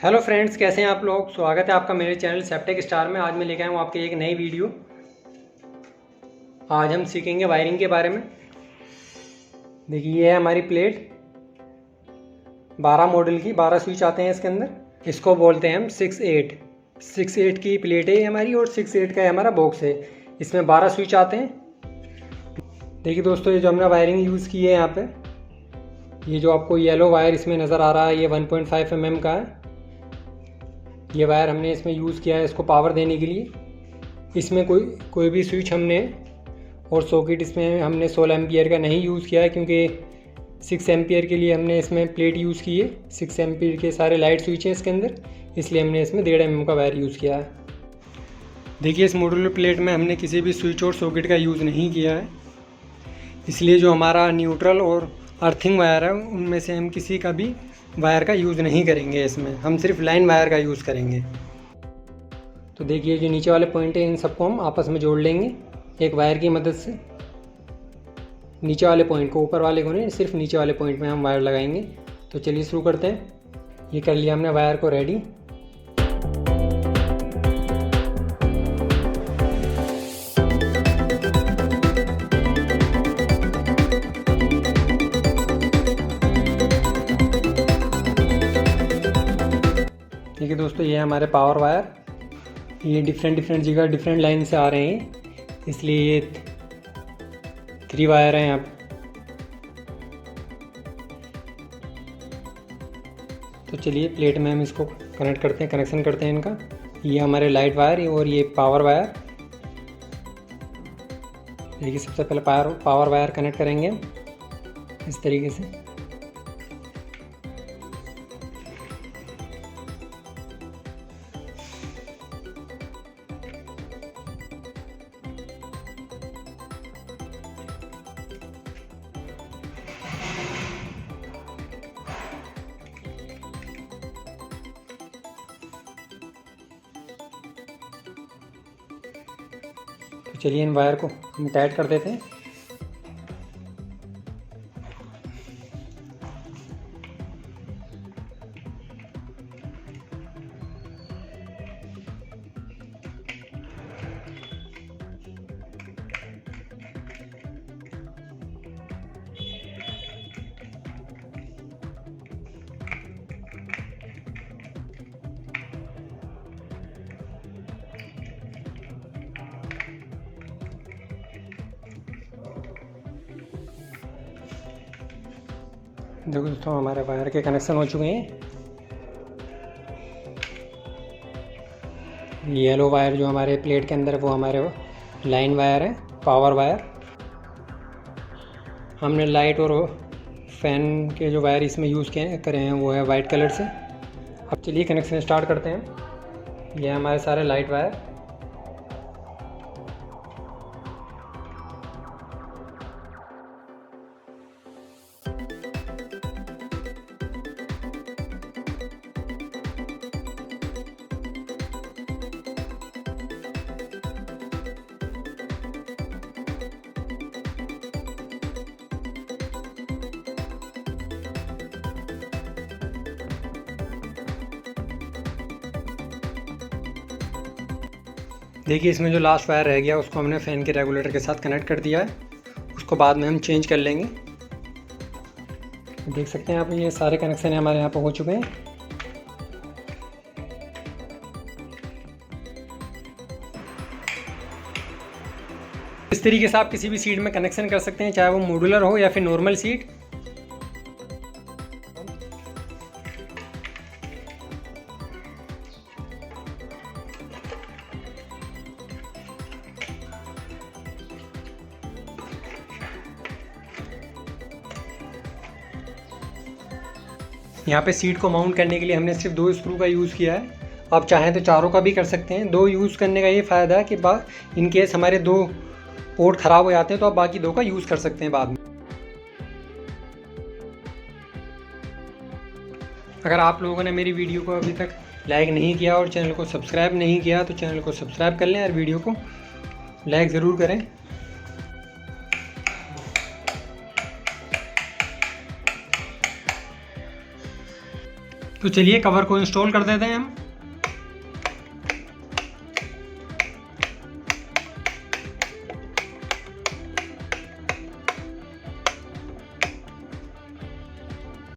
Hello friends, कैसे हैं आप लोग। स्वागत है आपका मेरे चैनल सेप्टेक स्टार में। आज मैं लेके आया हूँ आपके एक नई वीडियो। आज हम सीखेंगे वायरिंग के बारे में। देखिए, ये है हमारी प्लेट 12 मॉडल की। 12 स्विच आते हैं इसके अंदर। इसको बोलते हैं हम 6-8 की प्लेट है हमारी, और 6-8 का हमारा बॉक्स है। इसमें 12 स्विच आते हैं। देखिए दोस्तों, ये जो हमने वायरिंग यूज़ की है यहाँ पे, ये जो आपको येलो वायर इसमें नज़र आ रहा है, ये 1.5 mm का है। ये वायर हमने इसमें यूज़ किया है इसको पावर देने के लिए। इसमें कोई भी स्विच हमने और सॉकेट इसमें हमने 16 एम्पियर का नहीं यूज़ किया है, क्योंकि 6 एम्पियर के लिए हमने इसमें प्लेट यूज़ की है। 6 एम्पियर के सारे लाइट स्विच हैं इसके अंदर, इसलिए हमने इसमें 1.5 mm का वायर यूज़ किया है। देखिए, इस मॉड्यूलर प्लेट में हमने किसी भी स्विच और सॉकेट का यूज़ नहीं किया है, इसलिए जो हमारा न्यूट्रल और अर्थिंग वायर है उनमें से हम किसी का भी वायर का यूज़ नहीं करेंगे। इसमें हम सिर्फ लाइन वायर का यूज़ करेंगे। तो देखिए, जो नीचे वाले पॉइंट हैं इन सबको हम आपस में जोड़ लेंगे एक वायर की मदद से। नीचे वाले पॉइंट को, ऊपर वाले को नहीं, सिर्फ नीचे वाले पॉइंट में हम वायर लगाएंगे। तो चलिए शुरू करते हैं। ये कर लिया हमने वायर को रेडी। देखिए दोस्तों, ये हमारे पावर वायर। ये डिफरेंट जगह डिफरेंट लाइन से आ रहे हैं, इसलिए ये 3 वायर हैं यहाँ पे। तो चलिए प्लेट में हम इसको कनेक्ट करते हैं, कनेक्शन करते हैं इनका। ये हमारे लाइट वायर और ये पावर वायर। देखिए, सबसे पहले पावर वायर कनेक्ट करेंगे हम इस तरीके से। तो चलिए इन वायर को हम टाइट कर देते हैं। देखो दोस्तों, हमारे वायर के कनेक्शन हो चुके हैं। येलो वायर जो हमारे प्लेट के अंदर, वो हमारे लाइन वायर है, पावर वायर। हमने लाइट और फैन के जो वायर इसमें यूज़ करे हैं वो है वाइट कलर से। अब चलिए कनेक्शन स्टार्ट करते हैं। ये हमारे सारे लाइट वायर। देखिए, इसमें जो लास्ट वायर रह गया उसको हमने फ़ैन के रेगुलेटर के साथ कनेक्ट कर दिया है। उसको बाद में हम चेंज कर लेंगे। देख सकते हैं आप, ये सारे कनेक्शन हमारे यहाँ पर हो चुके हैं। इस तरीके से आप किसी भी सीट में कनेक्शन कर सकते हैं, चाहे वो मॉड्यूलर हो या फिर नॉर्मल सीट। यहाँ पे सीट को माउंट करने के लिए हमने सिर्फ 2 स्क्रू का यूज़ किया है। आप चाहें तो चारों का भी कर सकते हैं। 2 यूज़ करने का ये फ़ायदा है कि इन केस हमारे 2 पोर्ट ख़राब हो जाते हैं तो आप बाकी 2 का यूज़ कर सकते हैं बाद में। अगर आप लोगों ने मेरी वीडियो को अभी तक लाइक नहीं किया और चैनल को सब्सक्राइब नहीं किया तो चैनल को सब्सक्राइब कर लें और वीडियो को लाइक ज़रूर करें। तो चलिए कवर को इंस्टॉल कर देते हैं हम।